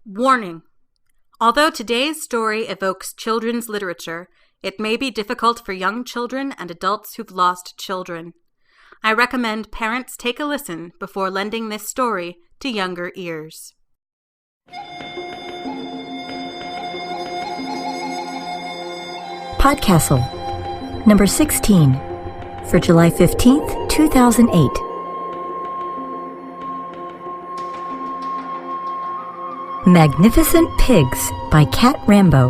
Warning! Although today's story evokes children's literature, it may be difficult for young children and adults who've lost children. I recommend parents take a listen before lending this story to younger ears. Podcastle, number 16, for July 15th, 2008. Magnificent Pigs by Cat Rambo.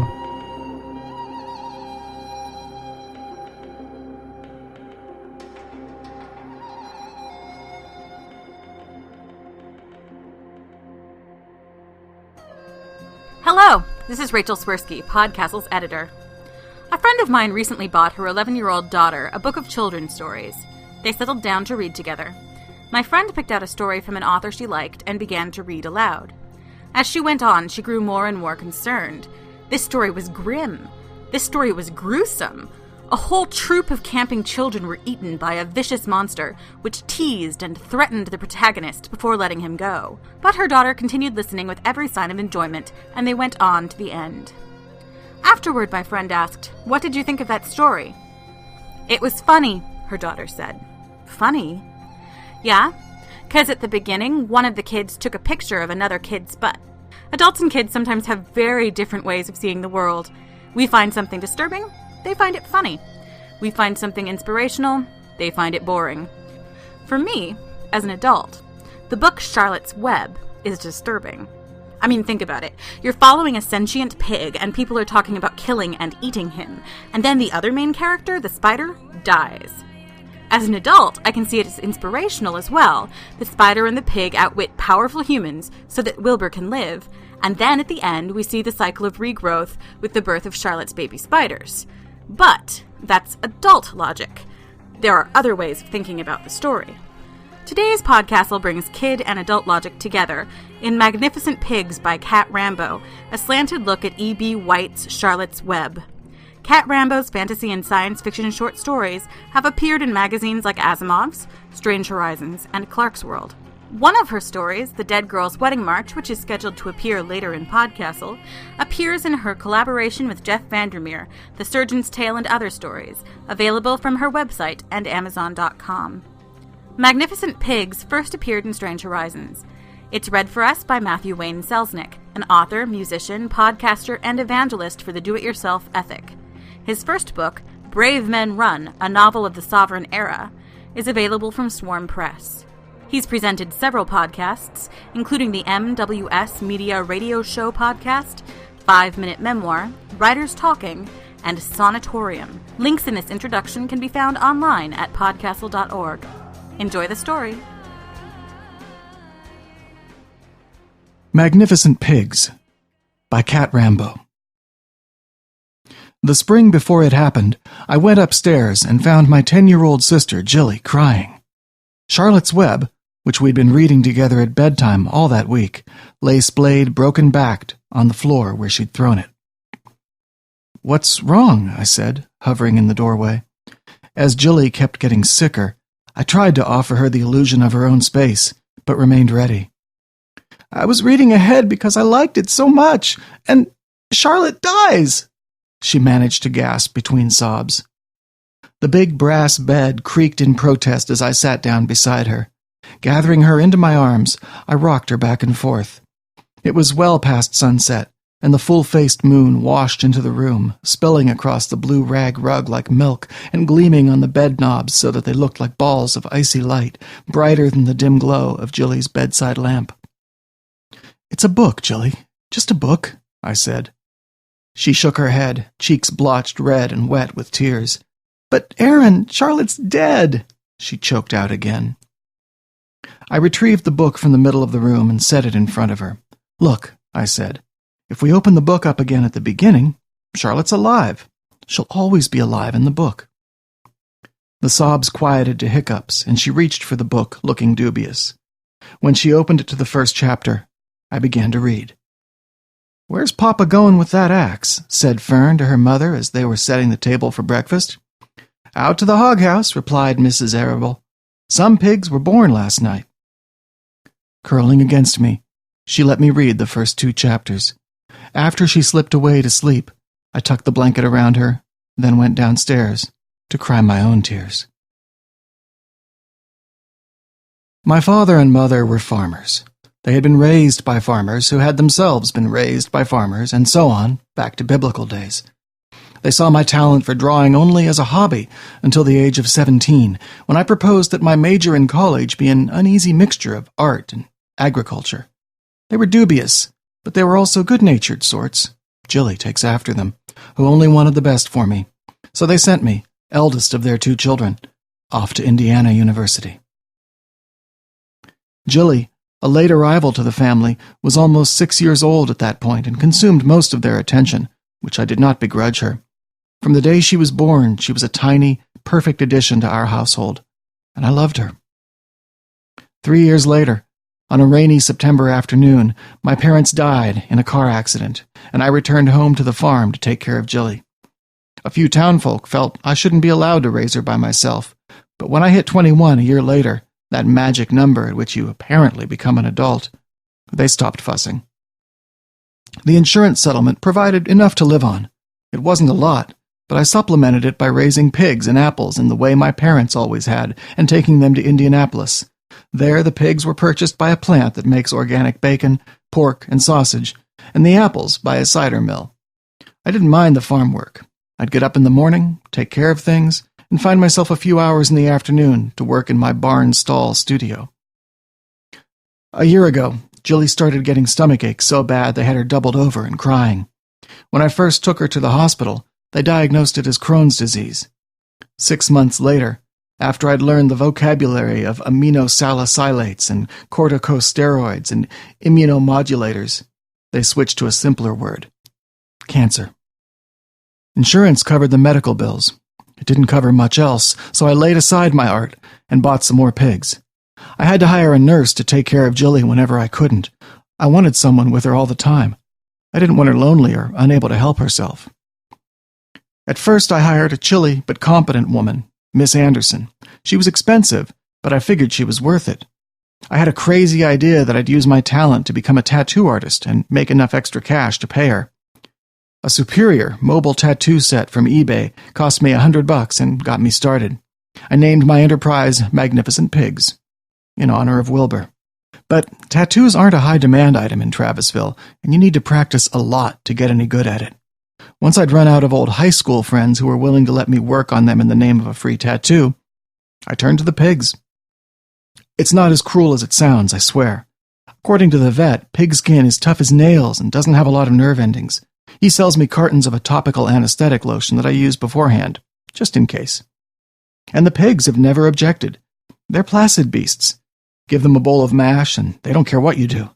Hello, this is Rachel Swirsky, Podcastle's editor. A friend of mine recently bought her 11-year-old daughter a book of children's stories. They settled down to read together. My friend picked out a story from an author she liked and began to read aloud. As she went on, she grew more and more concerned. This story was grim. This story was gruesome. A whole troop of camping children were eaten by a vicious monster, which teased and threatened the protagonist before letting him go. But her daughter continued listening with every sign of enjoyment, and they went on to the end. Afterward, my friend asked, "What did you think of that story?" "It was funny," her daughter said. "Funny?" "Yeah, because at the beginning, one of the kids took a picture of another kid's butt. Adults and kids sometimes have very different ways of seeing the world. We find something disturbing, they find it funny. We find something inspirational, they find it boring. For me, as an adult, the book Charlotte's Web is disturbing. I mean, think about it. You're following a sentient pig, and people are talking about killing and eating him. And then the other main character, the spider, dies. As an adult, I can see it as inspirational as well. The spider and the pig outwit powerful humans so that Wilbur can live. And then at the end, we see the cycle of regrowth with the birth of Charlotte's baby spiders. But that's adult logic. There are other ways of thinking about the story. Today's Podcastle brings kid and adult logic together in Magnificent Pigs by Cat Rambo, a slanted look at E.B. White's Charlotte's Web. Cat Rambo's fantasy and science fiction short stories have appeared in magazines like Asimov's, Strange Horizons, and Clarkesworld. One of her stories, The Dead Girl's Wedding March, which is scheduled to appear later in Podcastle, appears in her collaboration with Jeff Vandermeer, The Surgeon's Tale and Other Stories, available from her website and Amazon.com. Magnificent Pigs first appeared in Strange Horizons. It's read for us by Matthew Wayne Selznick, an author, musician, podcaster, and evangelist for the do-it-yourself ethic. His first book, Brave Men Run, a novel of the Sovereign Era, is available from Swarm Press. He's presented several podcasts, including the MWS Media Radio Show podcast, 5-Minute Memoir, Writers Talking, and Sanatorium. Links in this introduction can be found online at podcastle.org. Enjoy the story. Magnificent Pigs by Cat Rambo. The spring before it happened, I went upstairs and found my 10-year-old sister, Jilly, crying. Charlotte's Web, which we'd been reading together at bedtime all that week, lay splayed, broken-backed, on the floor where she'd thrown it. "What's wrong?" I said, hovering in the doorway. As Jilly kept getting sicker, I tried to offer her the illusion of her own space, but remained ready. "I was reading ahead because I liked it so much, and Charlotte dies," she managed to gasp between sobs. The big brass bed creaked in protest as I sat down beside her. Gathering her into my arms, I rocked her back and forth. It was well past sunset, and the full-faced moon washed into the room, spilling across the blue rag rug like milk and gleaming on the bed knobs so that they looked like balls of icy light, brighter than the dim glow of Jilly's bedside lamp. "It's a book, Jilly. Just a book," I said. She shook her head, cheeks blotched red and wet with tears. "But, Aaron, Charlotte's dead," she choked out again. I retrieved the book from the middle of the room and set it in front of her. "Look," I said, "if we open the book up again at the beginning, Charlotte's alive. She'll always be alive in the book." The sobs quieted to hiccups, and she reached for the book, looking dubious. When she opened it to the first chapter, I began to read. "Where's Papa going with that axe?" said Fern to her mother as they were setting the table for breakfast. "Out to the hog house," replied Mrs. Arable. "Some pigs were born last night." Curling against me, She let me read the first 2 chapters. After she slipped away to sleep, I tucked the blanket around her, then went downstairs to cry my own tears. My father and mother were farmers. They had been raised by farmers who had themselves been raised by farmers, and so on, back to biblical days. They saw my talent for drawing only as a hobby until the age of 17, when I proposed that my major in college be an uneasy mixture of art and agriculture. They were dubious, but they were also good-natured sorts. Jilly takes after them, who only wanted the best for me. So they sent me, eldest of their 2 children, off to Indiana University. Jilly, a late arrival to the family, was almost 6 years old at that point and consumed most of their attention, which I did not begrudge her. From the day she was born, she was a tiny, perfect addition to our household, and I loved her. 3 years later, on a rainy September afternoon, my parents died in a car accident, and I returned home to the farm to take care of Jilly. A few townfolk felt I shouldn't be allowed to raise her by myself, but when I hit 21 a year later, that magic number at which you apparently become an adult, they stopped fussing. The insurance settlement provided enough to live on. It wasn't a lot, but I supplemented it by raising pigs and apples in the way my parents always had and taking them to Indianapolis. There the pigs were purchased by a plant that makes organic bacon, pork, and sausage, and the apples by a cider mill. I didn't mind the farm work. I'd get up in the morning, take care of things, and find myself a few hours in the afternoon to work in my barn stall studio. A year ago, Jilly started getting stomach aches so bad they had her doubled over and crying. When I first took her to the hospital, they diagnosed it as Crohn's disease. 6 months later, after I'd learned the vocabulary of aminosalicylates and corticosteroids and immunomodulators, they switched to a simpler word: cancer. Insurance covered the medical bills. It didn't cover much else, so I laid aside my art and bought some more pigs. I had to hire a nurse to take care of Jilly whenever I couldn't. I wanted someone with her all the time. I didn't want her lonely or unable to help herself. At first I hired a chilly but competent woman, Miss Anderson. She was expensive, but I figured she was worth it. I had a crazy idea that I'd use my talent to become a tattoo artist and make enough extra cash to pay her. A superior mobile tattoo set from eBay cost me $100 and got me started. I named my enterprise Magnificent Pigs, in honor of Wilbur. But tattoos aren't a high-demand item in Travisville, and you need to practice a lot to get any good at it. Once I'd run out of old high school friends who were willing to let me work on them in the name of a free tattoo, I turned to the pigs. It's not as cruel as it sounds, I swear. According to the vet, pig skin is tough as nails and doesn't have a lot of nerve endings. He sells me cartons of a topical anesthetic lotion that I use beforehand, just in case. And the pigs have never objected. They're placid beasts. Give them a bowl of mash, and they don't care what you do.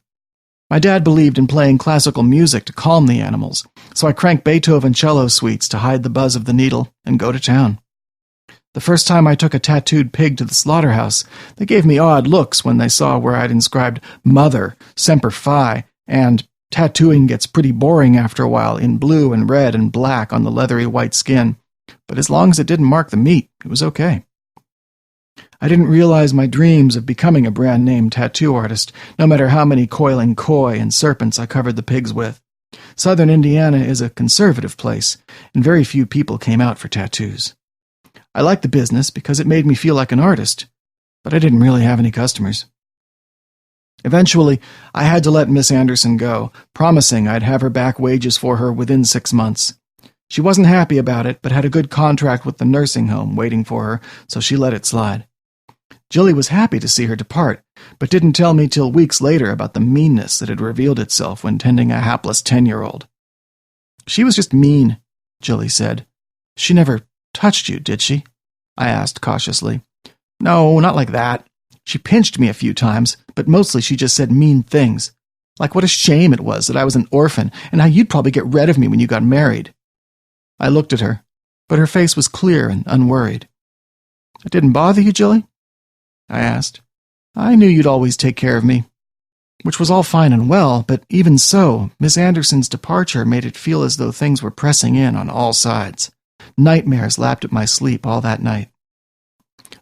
My dad believed in playing classical music to calm the animals, so I cranked Beethoven cello suites to hide the buzz of the needle and go to town. The first time I took a tattooed pig to the slaughterhouse, they gave me odd looks when they saw where I'd inscribed Mother, Semper Fi, and tattooing gets pretty boring after a while in blue and red and black on the leathery white skin, but as long as it didn't mark the meat, it was okay. I didn't realize my dreams of becoming a brand-name tattoo artist, no matter how many coiling koi and serpents I covered the pigs with. Southern Indiana is a conservative place, and very few people came out for tattoos. I liked the business because it made me feel like an artist, but I didn't really have any customers. Eventually, I had to let Miss Anderson go, promising I'd have her back wages for her within 6 months. She wasn't happy about it, but had a good contract with the nursing home waiting for her, so she let it slide. Jilly was happy to see her depart, but didn't tell me till weeks later about the meanness that had revealed itself when tending a hapless 10-year-old. She was just mean, Jilly said. She never touched you, did she? I asked cautiously. No, not like that. She pinched me a few times, but mostly she just said mean things. Like what a shame it was that I was an orphan, and how you'd probably get rid of me when you got married. I looked at her, but her face was clear and unworried. It didn't bother you, Jilly? I asked. I knew you'd always take care of me. Which was all fine and well, but even so, Miss Anderson's departure made it feel as though things were pressing in on all sides. Nightmares lapped at my sleep all that night.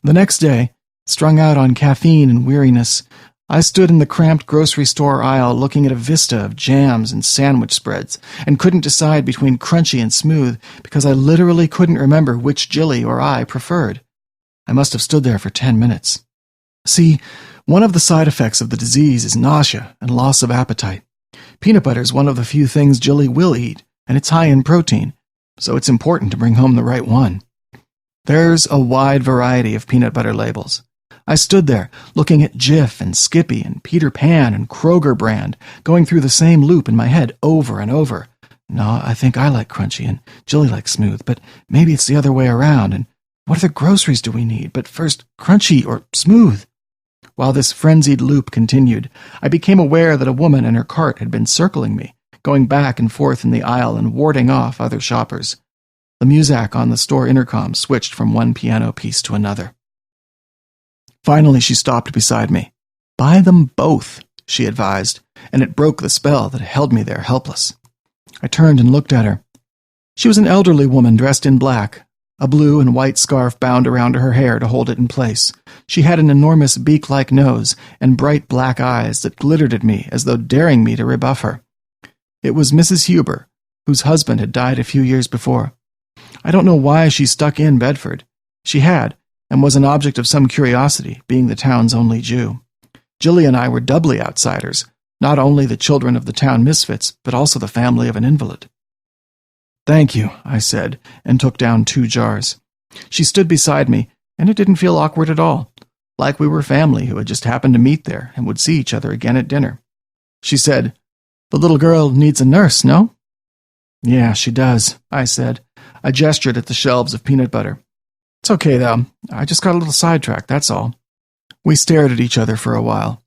The next day, strung out on caffeine and weariness, I stood in the cramped grocery store aisle looking at a vista of jams and sandwich spreads and couldn't decide between crunchy and smooth because I literally couldn't remember which Jilly or I preferred. I must have stood there for 10 minutes. See, one of the side effects of the disease is nausea and loss of appetite. Peanut butter is one of the few things Jilly will eat, and it's high in protein, so it's important to bring home the right one. There's a wide variety of peanut butter labels. I stood there, looking at Jif and Skippy and Peter Pan and Kroger brand, going through the same loop in my head over and over. No, I think I like crunchy and Jilly likes smooth, but maybe it's the other way around, and what other groceries do we need? But first, crunchy or smooth? While this frenzied loop continued, I became aware that a woman and her cart had been circling me, going back and forth in the aisle and warding off other shoppers. The muzak on the store intercom switched from one piano piece to another. Finally, she stopped beside me. "Buy them both," she advised, and it broke the spell that held me there helpless. I turned and looked at her. She was an elderly woman dressed in black, a blue and white scarf bound around her hair to hold it in place. She had an enormous beak-like nose and bright black eyes that glittered at me as though daring me to rebuff her. It was Mrs. Huber, whose husband had died a few years before. I don't know why she stuck in Bedford. She had, and was an object of some curiosity, being the town's only Jew. Jilly and I were doubly outsiders, not only the children of the town misfits, but also the family of an invalid. "Thank you," I said, and took down 2 jars. She stood beside me, and it didn't feel awkward at all, like we were family who had just happened to meet there and would see each other again at dinner. She said, "The little girl needs a nurse, no?" "Yeah, she does," I said. I gestured at the shelves of peanut butter. "It's okay, though. I just got a little sidetracked, that's all." We stared at each other for a while.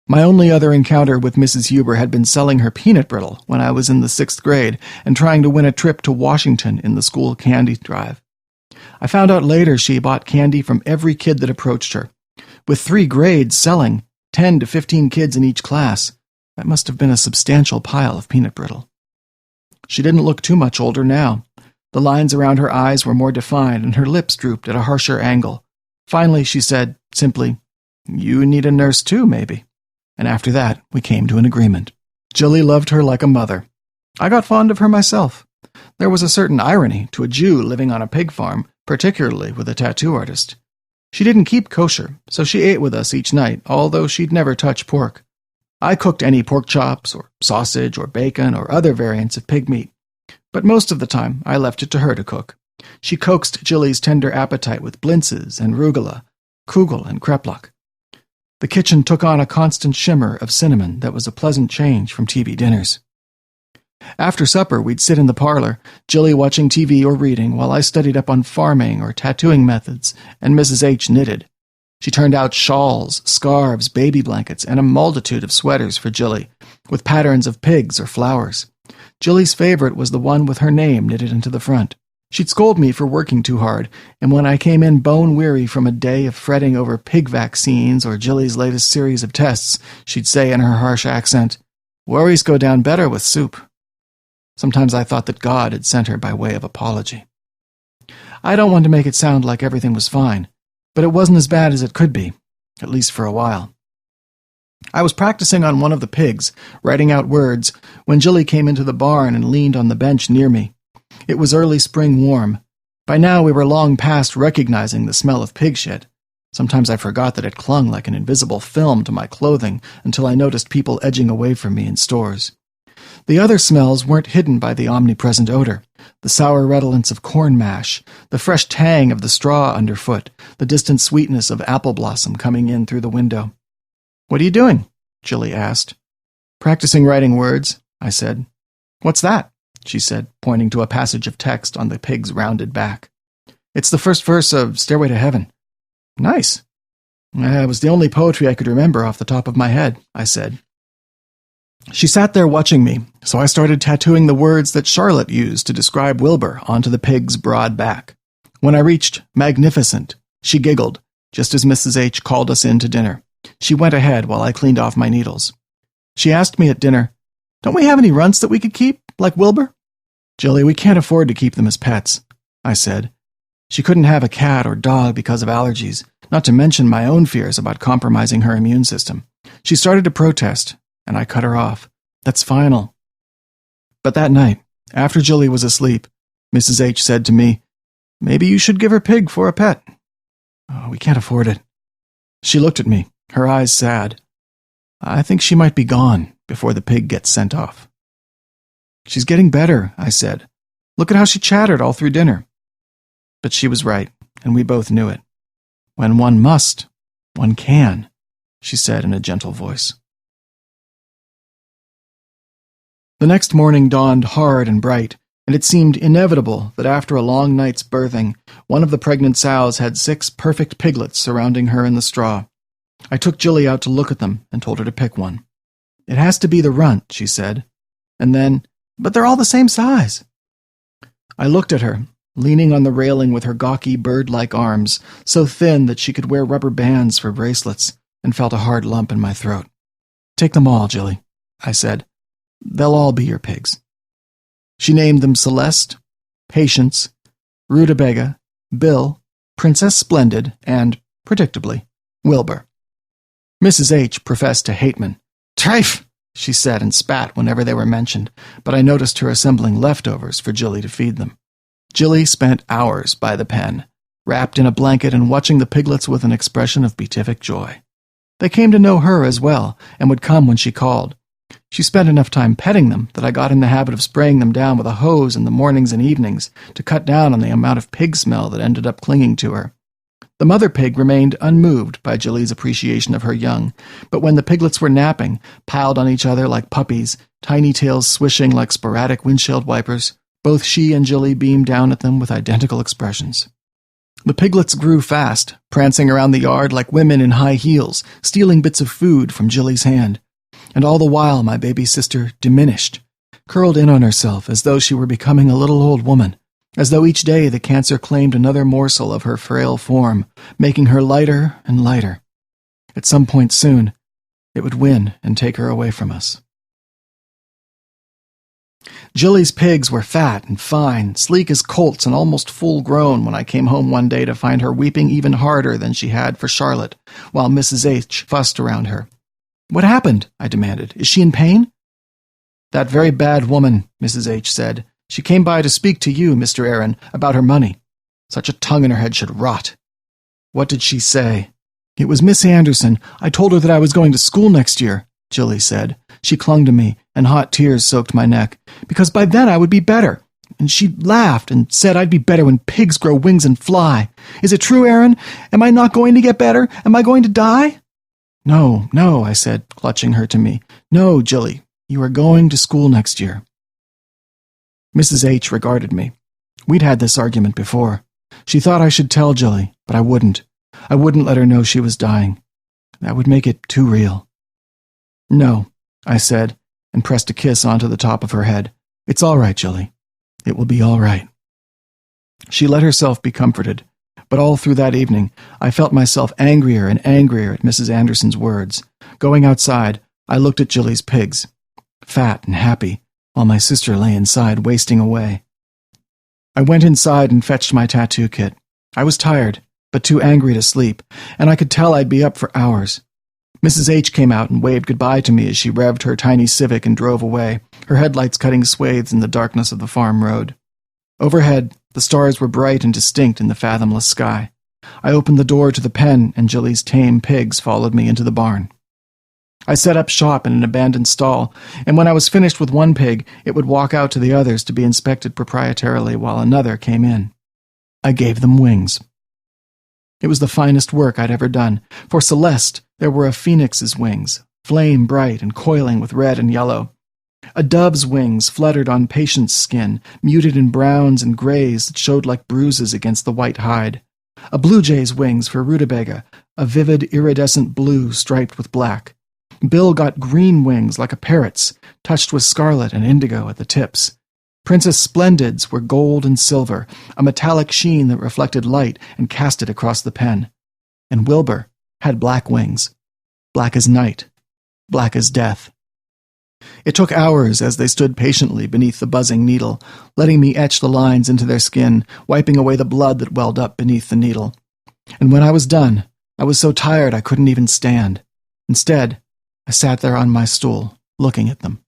My only other encounter with Mrs. Huber had been selling her peanut brittle when I was in the 6th grade and trying to win a trip to Washington in the school candy drive. I found out later she bought candy from every kid that approached her. With 3 grades selling, 10 to 15 kids in each class, that must have been a substantial pile of peanut brittle. She didn't look too much older now. The lines around her eyes were more defined and her lips drooped at a harsher angle. Finally, she said, simply, "You need a nurse too, maybe." And after that, we came to an agreement. Jilly loved her like a mother. I got fond of her myself. There was a certain irony to a Jew living on a pig farm, particularly with a tattoo artist. She didn't keep kosher, so she ate with us each night, although she'd never touch pork. I cooked any pork chops or sausage or bacon or other variants of pig meat. But most of the time, I left it to her to cook. She coaxed Jilly's tender appetite with blintzes and rugula, kugel and kreplach. The kitchen took on a constant shimmer of cinnamon that was a pleasant change from TV dinners. After supper, we'd sit in the parlor, Jilly watching TV or reading, while I studied up on farming or tattooing methods, and Mrs. H knitted. She turned out shawls, scarves, baby blankets, and a multitude of sweaters for Jilly, with patterns of pigs or flowers. Jilly's favorite was the one with her name knitted into the front. She'd scold me for working too hard, and when I came in bone-weary from a day of fretting over pig vaccines or Jilly's latest series of tests, she'd say in her harsh accent, "Worries go down better with soup." Sometimes I thought that God had sent her by way of apology. I don't want to make it sound like everything was fine, but it wasn't as bad as it could be, at least for a while. I was practicing on one of the pigs, writing out words, when Jilly came into the barn and leaned on the bench near me. It was early spring warm. By now we were long past recognizing the smell of pig shit. Sometimes I forgot that it clung like an invisible film to my clothing until I noticed people edging away from me in stores. The other smells weren't hidden by the omnipresent odor. The sour redolence of corn mash, the fresh tang of the straw underfoot, the distant sweetness of apple blossom coming in through the window. "What are you doing?" Jilly asked. "Practicing writing words," I said. "What's that?" she said, pointing to a passage of text on the pig's rounded back. "It's the first verse of Stairway to Heaven." "Nice." "It was the only poetry I could remember off the top of my head," I said. She sat there watching me, so I started tattooing the words that Charlotte used to describe Wilbur onto the pig's broad back. When I reached magnificent, she giggled, just as Mrs. H called us in to dinner. She went ahead while I cleaned off my needles. She asked me at dinner, "Don't we have any runts that we could keep, like Wilbur?" "Jilly, we can't afford to keep them as pets," I said. She couldn't have a cat or dog because of allergies, not to mention my own fears about compromising her immune system. She started to protest, and I cut her off. That's final. But that night, after Jilly was asleep, Mrs. H said to me, "Maybe you should give her pig for a pet." "Oh, we can't afford it." She looked at me, her eyes sad. "I think she might be gone before the pig gets sent off." "She's getting better," I said. "Look at how she chattered all through dinner." But she was right, and we both knew it. "When one must, one can," she said in a gentle voice. The next morning dawned hard and bright, and it seemed inevitable that after a long night's birthing, one of the pregnant sows had 6 perfect piglets surrounding her in the straw. I took Jilly out to look at them and told her to pick one. "It has to be the runt," she said. And then, "But they're all the same size." I looked at her, leaning on the railing with her gawky bird-like arms, so thin that she could wear rubber bands for bracelets, and felt a hard lump in my throat. "Take them all, Jilly," I said. "They'll all be your pigs." She named them Celeste, Patience, Rutabaga, Bill, Princess Splendid, and, predictably, Wilbur. Mrs. H professed to hate men. "Trife!" she said and spat whenever they were mentioned, but I noticed her assembling leftovers for Jilly to feed them. Jilly spent hours by the pen, wrapped in a blanket and watching the piglets with an expression of beatific joy. They came to know her as well, and would come when she called. She spent enough time petting them that I got in the habit of spraying them down with a hose in the mornings and evenings to cut down on the amount of pig smell that ended up clinging to her. The mother pig remained unmoved by Jilly's appreciation of her young, but when the piglets were napping, piled on each other like puppies, tiny tails swishing like sporadic windshield wipers, both she and Jilly beamed down at them with identical expressions. The piglets grew fast, prancing around the yard like women in high heels, stealing bits of food from Jilly's hand. And all the while my baby sister diminished, curled in on herself as though she were becoming a little old woman, as though each day the cancer claimed another morsel of her frail form, making her lighter and lighter. At some point soon, it would win and take her away from us. Jilly's pigs were fat and fine, sleek as colts and almost full-grown when I came home one day to find her weeping even harder than she had for Charlotte, while Mrs. H fussed around her. "What happened?" I demanded. "Is she in pain?" "That very bad woman," Mrs. H said. "She came by to speak to you, Mr. Aaron, about her money. Such a tongue in her head should rot." "What did she say?" "It was Miss Anderson. I told her that I was going to school next year," Jilly said. She clung to me, and hot tears soaked my neck, "because by then I would be better. And she laughed and said I'd be better when pigs grow wings and fly. Is it true, Aaron? Am I not going to get better? Am I going to die?" "No, no," I said, clutching her to me. "No, Jilly, you are going to school next year." Mrs. H regarded me. We'd had this argument before. She thought I should tell Jilly, but I wouldn't. I wouldn't let her know she was dying. That would make it too real. "No," I said, and pressed a kiss onto the top of her head. "It's all right, Jilly. It will be all right." She let herself be comforted, but all through that evening I felt myself angrier and angrier at Mrs. Anderson's words. Going outside, I looked at Jilly's pigs, fat and happy, while my sister lay inside wasting away. I went inside and fetched my tattoo kit. I was tired, but too angry to sleep, and I could tell I'd be up for hours. Mrs. H came out and waved goodbye to me as she revved her tiny Civic and drove away, her headlights cutting swathes in the darkness of the farm road. Overhead, the stars were bright and distinct in the fathomless sky. I opened the door to the pen, and Jilly's tame pigs followed me into the barn. I set up shop in an abandoned stall, and when I was finished with one pig, it would walk out to the others to be inspected proprietarily while another came in. I gave them wings. It was the finest work I'd ever done. For Celeste, there were a phoenix's wings, flame bright and coiling with red and yellow. A dove's wings fluttered on Patient's skin, muted in browns and grays that showed like bruises against the white hide. A blue jay's wings for Rutabaga, a vivid iridescent blue striped with black. Bill got green wings like a parrot's, touched with scarlet and indigo at the tips. Princess Splendid's were gold and silver, a metallic sheen that reflected light and cast it across the pen. And Wilbur had black wings, black as night, black as death. It took hours as they stood patiently beneath the buzzing needle, letting me etch the lines into their skin, wiping away the blood that welled up beneath the needle. And when I was done, I was so tired I couldn't even stand. Instead, I sat there on my stool, looking at them.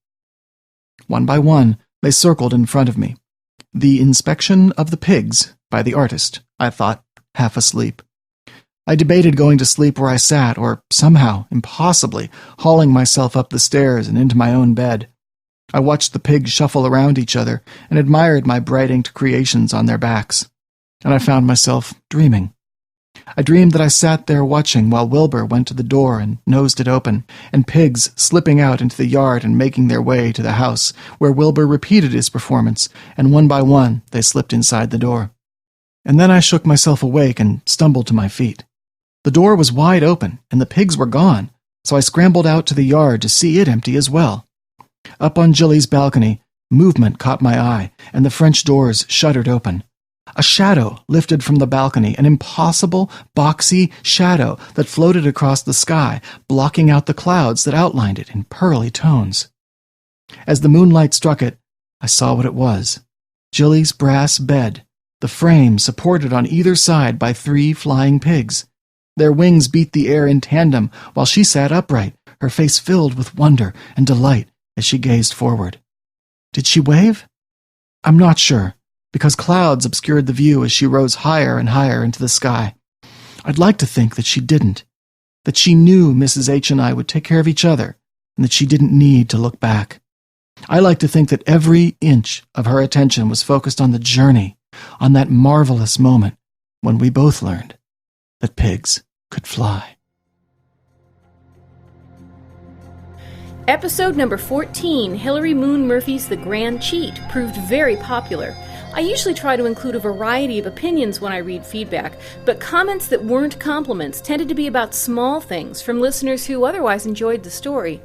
One by one, they circled in front of me. The Inspection of the Pigs by the artist, I thought, half asleep. I debated going to sleep where I sat, or somehow, impossibly, hauling myself up the stairs and into my own bed. I watched the pigs shuffle around each other and admired my bright inked creations on their backs. And I found myself dreaming. I dreamed that I sat there watching while Wilbur went to the door and nosed it open, and pigs slipping out into the yard and making their way to the house, where Wilbur repeated his performance, and one by one they slipped inside the door. And then I shook myself awake and stumbled to my feet. The door was wide open, and the pigs were gone, so I scrambled out to the yard to see it empty as well. Up on Jilly's balcony, movement caught my eye, and the French doors shuddered open. A shadow lifted from the balcony, an impossible, boxy shadow that floated across the sky, blocking out the clouds that outlined it in pearly tones. As the moonlight struck it, I saw what it was. Jilly's brass bed, the frame supported on either side by 3 flying pigs. Their wings beat the air in tandem while she sat upright, her face filled with wonder and delight as she gazed forward. Did she wave? I'm not sure, because clouds obscured the view as she rose higher and higher into the sky. I'd like to think that she didn't, that she knew Mrs. H and I would take care of each other, and that she didn't need to look back. I like to think that every inch of her attention was focused on the journey, on that marvelous moment when we both learned that pigs could fly. Episode number 14, Hilary Moon Murphy's The Grand Cheat, proved very popular. I usually try to include a variety of opinions when I read feedback, but comments that weren't compliments tended to be about small things from listeners who otherwise enjoyed the story.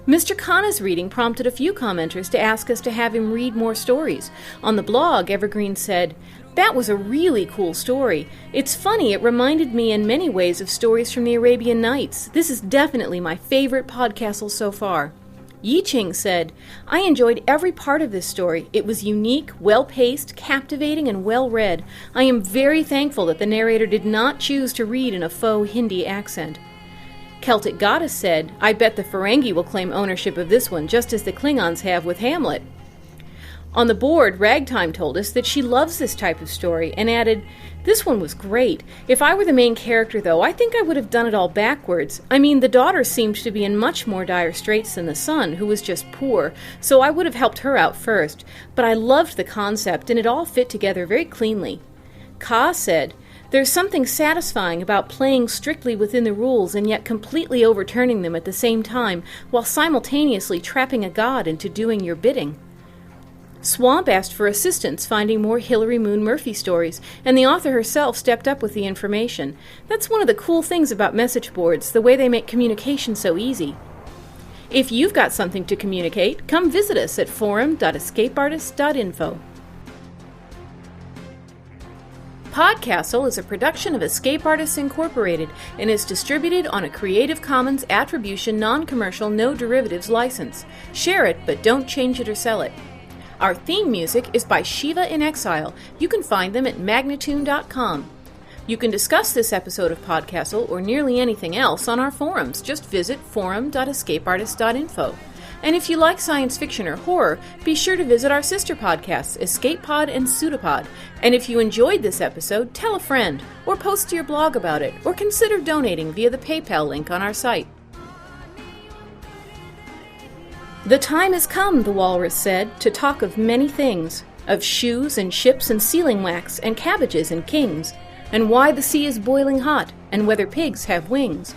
Mr. Khanna's reading prompted a few commenters to ask us to have him read more stories. On the blog, Evergreen said, "That was a really cool story. It's funny, it reminded me in many ways of stories from the Arabian Nights. This is definitely my favorite Podcastle so far." Yi Ching said, "I enjoyed every part of this story. It was unique, well-paced, captivating, and well-read. I am very thankful that the narrator did not choose to read in a faux Hindi accent." Celtic Goddess said, "I bet the Ferengi will claim ownership of this one, just as the Klingons have with Hamlet." On the board, Ragtime told us that she loves this type of story and added, "This one was great. If I were the main character, though, I think I would have done it all backwards. I mean, the daughter seemed to be in much more dire straits than the son, who was just poor, so I would have helped her out first. But I loved the concept, and it all fit together very cleanly." Ka said, "There's something satisfying about playing strictly within the rules and yet completely overturning them at the same time, while simultaneously trapping a god into doing your bidding." Swamp asked for assistance finding more Hilary Moon Murphy stories, and the author herself stepped up with the information. That's one of the cool things about message boards, the way they make communication so easy. If you've got something to communicate, come visit us at forum.escapeartist.info. Podcastle is a production of Escape Artists Incorporated and is distributed on a Creative Commons Attribution Non-Commercial No Derivatives license. Share it, but don't change it or sell it. Our theme music is by Shiva in Exile. You can find them at magnatune.com. You can discuss this episode of Podcastle or nearly anything else on our forums. Just visit forum.escapeartist.info. And if you like science fiction or horror, be sure to visit our sister podcasts, Escape Pod and Pseudopod. And if you enjoyed this episode, tell a friend, or post to your blog about it, or consider donating via the PayPal link on our site. "The time has come," the walrus said, "to talk of many things, of shoes and ships and sealing wax and cabbages and kings, and why the sea is boiling hot, and whether pigs have wings.